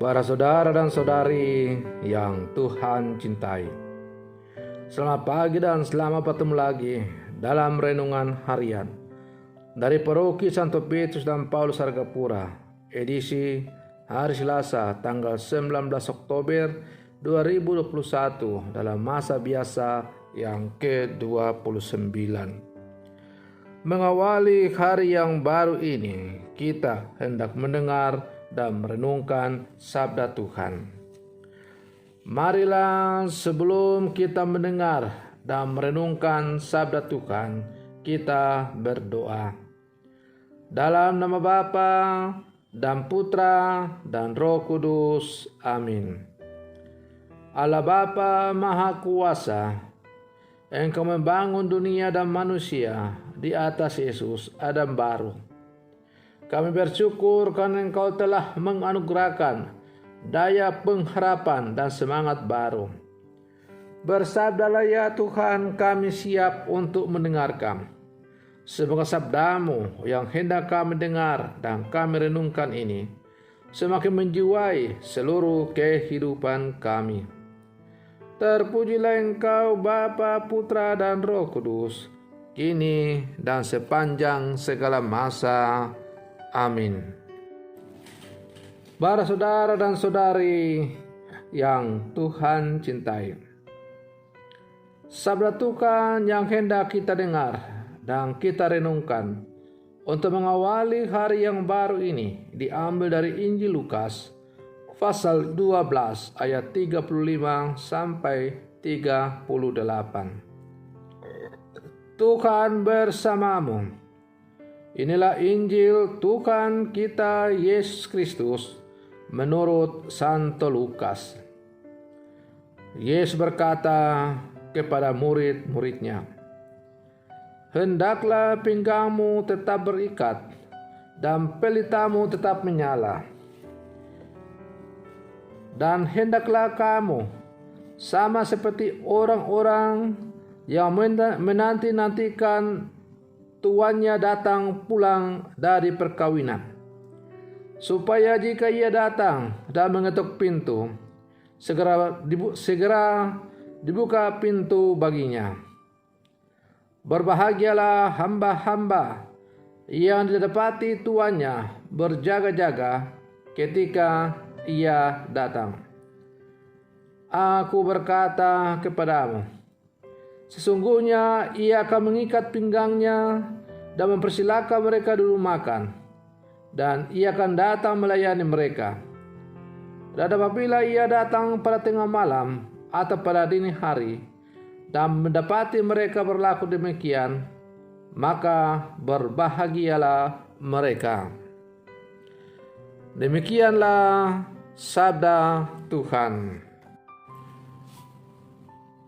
Para saudara dan saudari yang Tuhan cintai, selamat pagi dan selamat bertemu lagi dalam renungan harian dari Paroki Santo Petrus dan Paulus Argapura, edisi hari Selasa tanggal 19 Oktober 2021 dalam masa biasa yang ke-29. Mengawali hari yang baru ini, kita hendak mendengar dan merenungkan sabda Tuhan. Marilah sebelum kita mendengar dan merenungkan sabda Tuhan, kita berdoa. Dalam nama Bapa dan Putra dan Roh Kudus. Amin. Allah Bapa Maha Kuasa, Engkau membangun dunia dan manusia di atas Yesus, Adam baru. Kami bersyukur karena Engkau telah menganugerahkan daya pengharapan dan semangat baru. Bersabdalah ya Tuhan, kami siap untuk mendengarkan. Semoga sabdamu yang hendak kami dengar dan kami renungkan ini semakin menjiwai seluruh kehidupan kami. Terpujilah Engkau Bapa, Putra dan Roh Kudus, kini dan sepanjang segala masa. Amin. Para saudara dan saudari yang Tuhan cintai, sabda Tuhan yang hendak kita dengar dan kita renungkan untuk mengawali hari yang baru ini diambil dari Injil Lukas pasal 12 ayat 35 sampai 38. Tuhan bersamamu. Inilah Injil Tuhan kita Yesus Kristus menurut Santo Lukas. Yesus berkata kepada murid-muridnya, "Hendaklah pinggangmu tetap berikat dan pelitamu tetap menyala. Dan hendaklah kamu sama seperti orang-orang yang menanti-nantikan tuannya datang pulang dari perkawinan, supaya jika ia datang dan mengetuk pintu, segera dibuka pintu baginya. Berbahagialah hamba-hamba yang didapati tuannya berjaga-jaga ketika ia datang. Aku berkata kepadamu, sesungguhnya ia akan mengikat pinggangnya dan mempersilakan mereka dulu makan, dan ia akan datang melayani mereka. Dan apabila ia datang pada tengah malam atau pada dini hari dan mendapati mereka berlaku demikian, maka berbahagialah mereka." Demikianlah sabda Tuhan.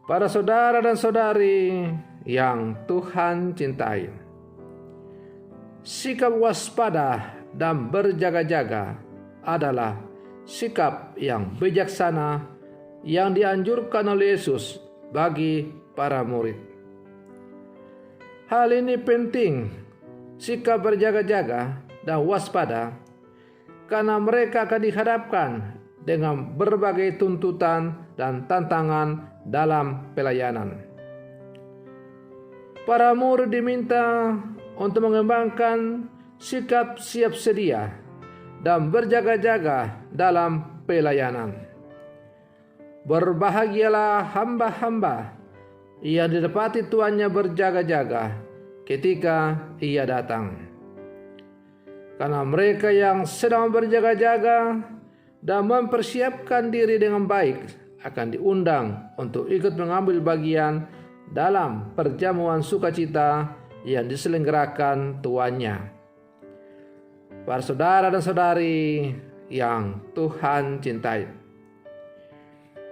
Para saudara dan saudari yang Tuhan cintai, sikap waspada dan berjaga-jaga adalah sikap yang bijaksana yang dianjurkan oleh Yesus bagi para murid. Hal ini penting, sikap berjaga-jaga dan waspada, karena mereka akan dihadapkan dengan berbagai tuntutan dan tantangan dalam pelayanan. Para murid diminta untuk mengembangkan sikap siap sedia dan berjaga-jaga dalam pelayanan. Berbahagialah hamba-hamba yang didapati tuannya berjaga-jaga ketika ia datang. Karena mereka yang sedang berjaga-jaga dan mempersiapkan diri dengan baik akan diundang untuk ikut mengambil bagian dalam perjamuan sukacita yang diselenggarakan tuannya. Para saudara dan saudari yang Tuhan cintai,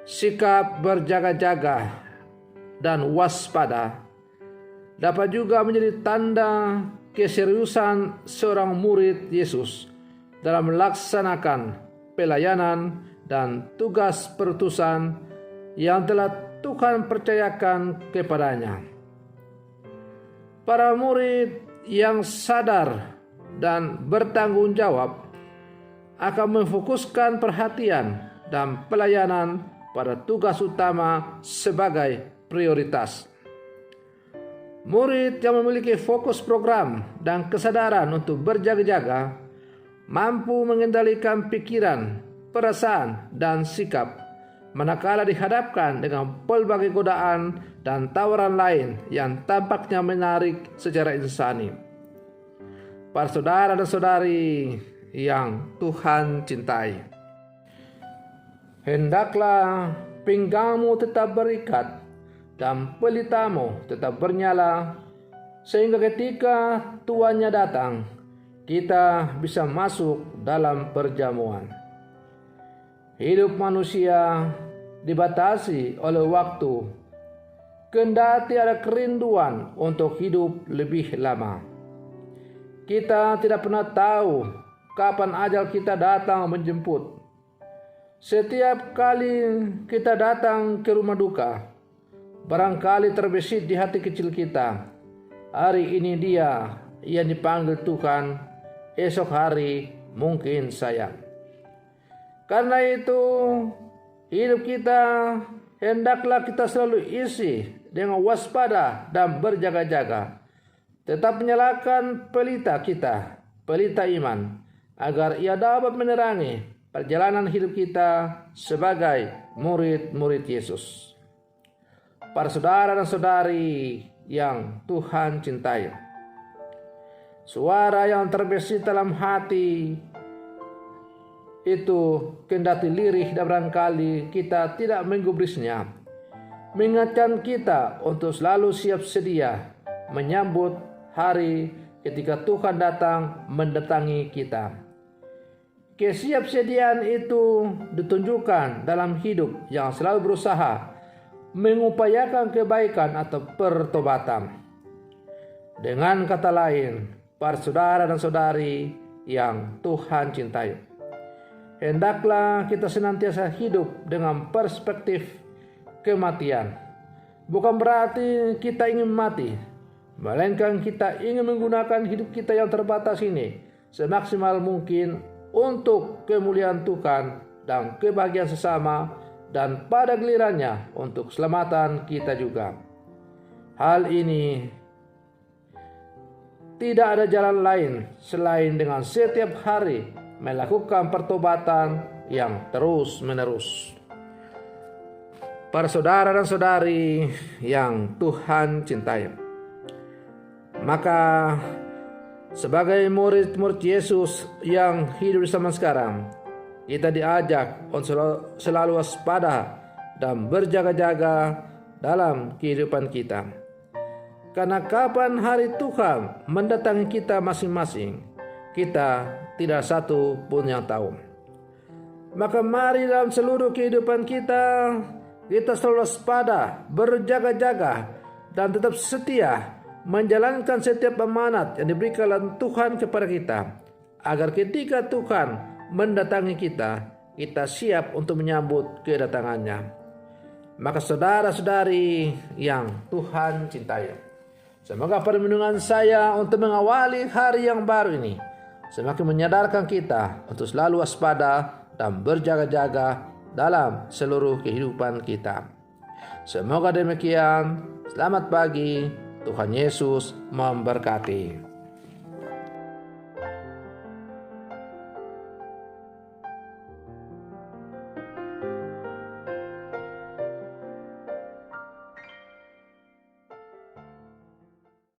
sikap berjaga-jaga dan waspada dapat juga menjadi tanda keseriusan seorang murid Yesus dalam melaksanakan pelayanan dan tugas perutusan yang telah Tuhan percayakan kepadanya. Para murid yang sadar dan bertanggung jawab akan memfokuskan perhatian dan pelayanan pada tugas utama sebagai prioritas. Murid yang memiliki fokus program dan kesadaran untuk berjaga-jaga mampu mengendalikan pikiran, perasaan, dan sikap manakala dihadapkan dengan pelbagai godaan dan tawaran lain yang tampaknya menarik secara insani. Para saudara dan saudari yang Tuhan cintai, hendaklah pinggangmu tetap berikat dan pelitamu tetap bernyala, sehingga ketika tuannya datang, kita bisa masuk dalam perjamuan. Hidup manusia dibatasi oleh waktu, kendati ada kerinduan untuk hidup lebih lama. Kita tidak pernah tahu kapan ajal kita datang menjemput. Setiap kali kita datang ke rumah duka, barangkali terbesit di hati kecil kita, hari ini dia yang dipanggil Tuhan, esok hari mungkin saya. Karena itu, hidup kita hendaklah kita selalu isi dengan waspada dan berjaga-jaga. Tetap menyalakan pelita kita, pelita iman, agar ia dapat menerangi perjalanan hidup kita sebagai murid-murid Yesus. Para saudara dan saudari yang Tuhan cintai, suara yang terbesit dalam hati itu kendati lirih dan barangkali kita tidak menggubrisnya, mengingatkan kita untuk selalu siap sedia menyambut hari ketika Tuhan datang mendatangi kita. Kesiapsediaan itu ditunjukkan dalam hidup yang selalu berusaha mengupayakan kebaikan atau pertobatan. Dengan kata lain, para saudara dan saudari yang Tuhan cintai, hendaklah kita senantiasa hidup dengan perspektif kematian. Bukan berarti kita ingin mati, melainkan kita ingin menggunakan hidup kita yang terbatas ini semaksimal mungkin untuk kemuliaan Tuhan dan kebahagiaan sesama, dan pada gilirannya untuk keselamatan kita juga. Hal ini tidak ada jalan lain selain dengan setiap hari melakukan pertobatan yang terus-menerus. Para saudara dan saudari yang Tuhan cintai, maka sebagai murid-murid Yesus yang hidup di zaman sekarang, kita diajak untuk selalu waspada dan berjaga-jaga dalam kehidupan kita. Karena kapan hari Tuhan mendatangi kita masing-masing, kita tidak satu pun yang tahu. Maka mari dalam seluruh kehidupan kita, kita selalu waspada, berjaga-jaga, dan tetap setia menjalankan setiap amanat yang diberikan Tuhan kepada kita, agar ketika Tuhan mendatangi kita, kita siap untuk menyambut kedatangannya. Maka saudara-saudari yang Tuhan cintai, semoga perlindungan saya untuk mengawali hari yang baru ini semakin menyadarkan kita untuk selalu waspada dan berjaga-jaga dalam seluruh kehidupan kita. Semoga demikian. Selamat pagi. Tuhan Yesus memberkati.